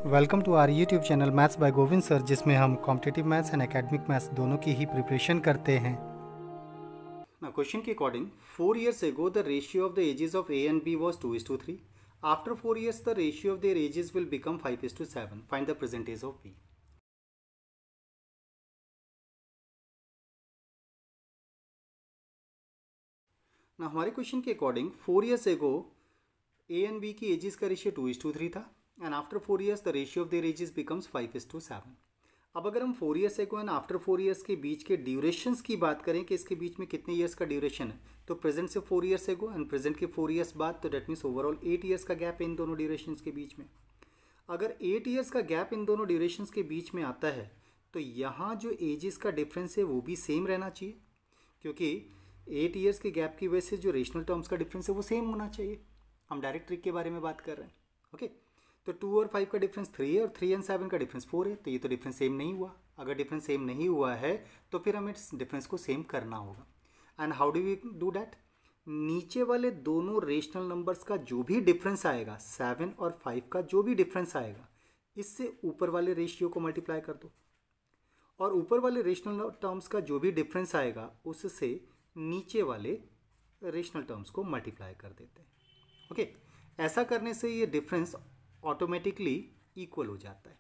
Welcome to our YouTube channel maths by Govind sir, जिसमें हम competitive maths and academic maths दोनों की ही प्रिपरेशन करते हैं। क्वेश्चन के according 4 years ago the ratio of the ages of A and B was 2:3. After 4 years the ratio of their ages will become 5:7. Find the present age of B. ना हमारे question के according 4 years ago A and B की edges का ratio 2:3 था and after 4 years the ratio of their edges becomes 5:7. अब अगर हम 4 years ago and after 4 years के बीच के ड्यूरेशंस की बात करें कि इसके बीच में कितने ईयर्स का ड्यूरेशन है, तो प्रेजेंट से 4 years ago एंड प्रेजेंट के 4 years बाद, तो डेट मीन्स ओवरऑल 8 years का गैप है इन दोनों ड्यूरेशंस के बीच में. अगर 8 years का गैप इन दोनों ड्यूरेशंस के बीच में आता है तो यहाँ जो एजेस का डिफरेंस है वो भी सेम रहना चाहिए, क्योंकि 8 years के गैप की वजह से जो रेशनल टर्म्स का डिफरेंस है वो सेम होना चाहिए. हम डायरेक्ट ट्रिक के बारे में बात कर रहे हैं. ओके, तो 2 और 5 का डिफरेंस 3 है और 3 एंड 7 का डिफरेंस 4 है, तो ये तो डिफरेंस सेम नहीं हुआ. अगर डिफरेंस सेम नहीं हुआ है तो फिर हमें इस डिफरेंस को सेम करना होगा. And how do we do that? नीचे वाले दोनों रेशनल नंबर्स का जो भी डिफरेंस आएगा, 7 और 5 का जो भी डिफरेंस आएगा, इससे ऊपर वाले रेशियो को मल्टीप्लाई कर दो, और ऊपर वाले रेशनल टर्म्स का जो भी डिफरेंस आएगा उससे नीचे वाले रेशनल टर्म्स को मल्टीप्लाई कर देते हैं. ओके, ऐसा करने से ये डिफरेंस ऑटोमेटिकली इक्वल हो जाता है.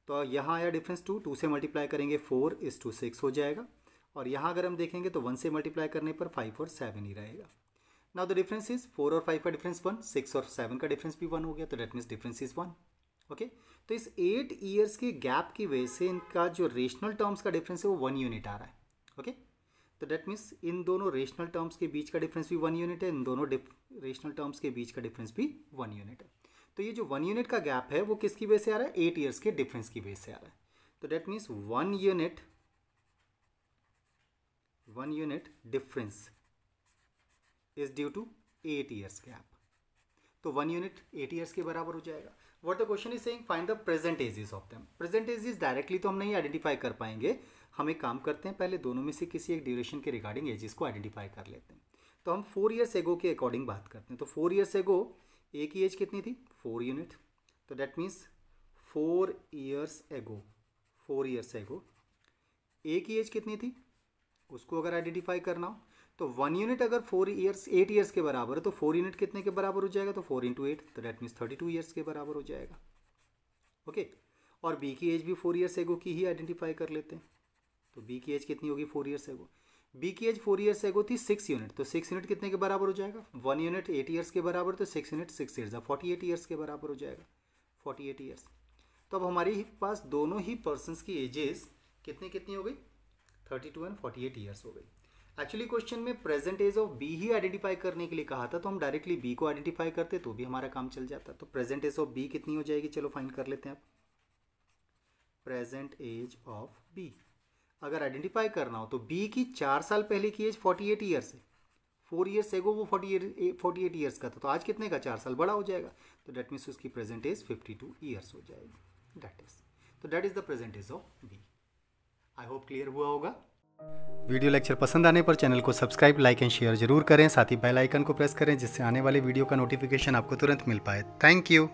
तो यहाँ आया डिफरेंस 2 से मल्टीप्लाई करेंगे 4:6 हो जाएगा, और यहाँ अगर हम देखेंगे तो 1 से मल्टीप्लाई करने पर 5 और 7 ही रहेगा. नाउ द डिफरेंस इज 4 और 5 का डिफरेंस 1, 6 और 7 का डिफरेंस भी 1 हो गया, तो that means difference is 1. Okay, तो इस 8 years के गैप की वजह से इनका जो रेशनल टर्म्स का डिफरेंस है वो 1 यूनिट आ रहा है. ओके, तो डेट मीन्स इन दोनों रेशनल टर्म्स के बीच का डिफरेंस भी 1 यूनिट है, इन दोनों रेशनल टर्म्स के बीच का डिफरेंस भी 1 यूनिट है. तो ये जो 1 यूनिट का गैप है वो किसकी वजह से आ रहा है? 8 years के डिफरेंस की वजह से आ रहा है. तो that means 1 unit difference is due to 8 years gap. तो 1 यूनिट 8 years के बराबर हो जाएगा. What the question is saying, find the present ages of them. Present ages directly तो हम नहीं आइडेंटिफाई कर पाएंगे. हम एक काम करते हैं, पहले दोनों में से किसी एक ड्यूरेशन के रिगार्डिंग एजेस को आइडेंटिफाई कर लेते हैं. तो हम 4 years ago के अकॉर्डिंग बात करते हैं. तो 4 years ago ए की एज कितनी थी? 4 यूनिट. तो डेट मीन्स 4 years ago ए की एज कितनी थी, उसको अगर आइडेंटिफाई करना हो तो 1 यूनिट अगर 8 years के बराबर है तो 4 यूनिट कितने के बराबर हो जाएगा? तो 4 × 8, तो डेट मीन्स 32 years के बराबर हो जाएगा. ओके, और बी की एज भी 4 years ago की ही आइडेंटिफाई कर लेते हैं. तो बी की एज कितनी होगी 4 years ago? बी की एज 4 years ago थी 6 यूनिट, तो 6 यूनिट कितने के बराबर हो जाएगा? 1 यूनिट 8 years के बराबर, तो 6 यूनिट 6 years 48 years के बराबर हो जाएगा. 48 years. तो अब हमारे पास दोनों ही पर्सनस की एजेस कितनी हो गई? 32 एंड 48 years हो गई. एक्चुअली क्वेश्चन में प्रेजेंट एज ऑफ बी ही आइडेंटिफाई करने के लिए कहा था, तो हम डायरेक्टली बी को आइडेंटिफाई करते तो भी हमारा काम चल जाता. तो प्रेजेंट एज ऑफ बी कितनी हो जाएगी? चलो फाइंड कर लेते हैं. आप प्रेजेंट एज ऑफ बी अगर आइडेंटिफाई करना हो तो बी की 4 साल पहले की एज 48 years है. 4 years ago वो 48 years का था, तो आज कितने का? 4 साल बड़ा हो जाएगा. तो डेट मीन्स उसकी प्रेजेंट एज 52 years हो जाएगी. That is the present age of B. I hope clear हुआ होगा. वीडियो लेक्चर पसंद आने पर चैनल को सब्सक्राइब, लाइक एंड शेयर जरूर करें. साथ ही बेल आइकन को प्रेस करें जिससे आने वाले वीडियो का नोटिफिकेशन आपको तुरंत मिल पाए. Thank you.